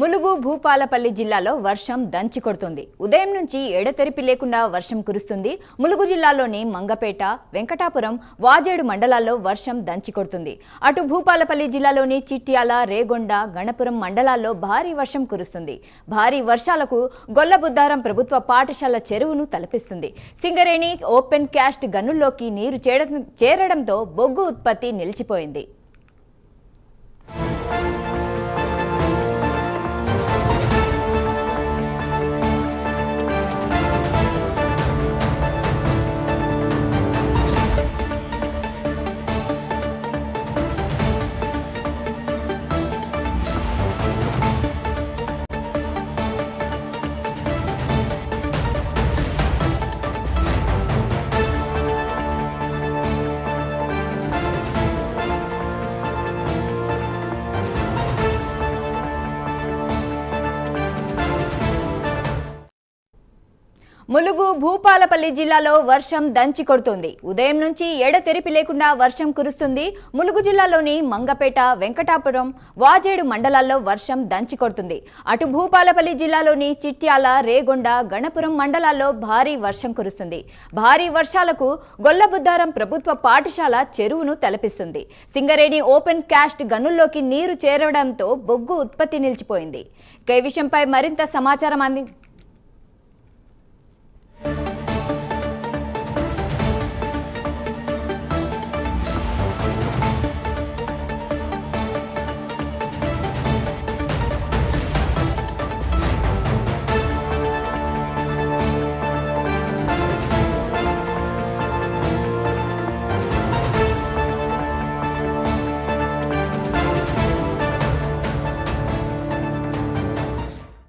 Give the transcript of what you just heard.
ములుగు భూపాలపల్లి జిల్లాలో వర్షం దంచి కొడుతుంది. ఉదయం నుంచి ఎడతెరిపి లేకుండా వర్షం కురుస్తుంది. ములుగు జిల్లాలోని మంగపేట, వెంకటాపురం, వాజేడు మండలాల్లో వర్షం దంచి కొడుతుంది. అటు భూపాలపల్లి జిల్లాలోని చిట్యాల, రేగొండ, గణపురం మండలాల్లో భారీ వర్షం కురుస్తుంది. భారీ వర్షాలకు గొల్లబుద్దారం ప్రభుత్వ పాఠశాల చెరువును తలపిస్తుంది. సింగరేణి ఓపెన్ క్యాస్ట్ గనుల్లోకి నీరు చేరడంతో బొగ్గు ఉత్పత్తి నిలిచిపోయింది. ములుగు భూపాలపల్లి జిల్లాలో వర్షం దంచి కొడుతుంది. ఉదయం నుంచి ఎడతెరిపి లేకుండా వర్షం కురుస్తుంది. ములుగు జిల్లాలోని మంగపేట, వెంకటాపురం, వాజేడు మండలాల్లో వర్షం దంచి కొడుతుంది. అటు భూపాలపల్లి జిల్లాలోని చిట్యాల, రేగొండ, గణపురం మండలాల్లో భారీ వర్షం కురుస్తుంది. భారీ వర్షాలకు గొల్లబుద్దారం ప్రభుత్వ పాఠశాల చెరువును తలపిస్తుంది. సింగరేణి ఓపెన్ క్యాస్ట్ గనుల్లోకి నీరు చేరడంతో బొగ్గు ఉత్పత్తి నిలిచిపోయింది. ఈ విషయంపై మరింత సమాచారం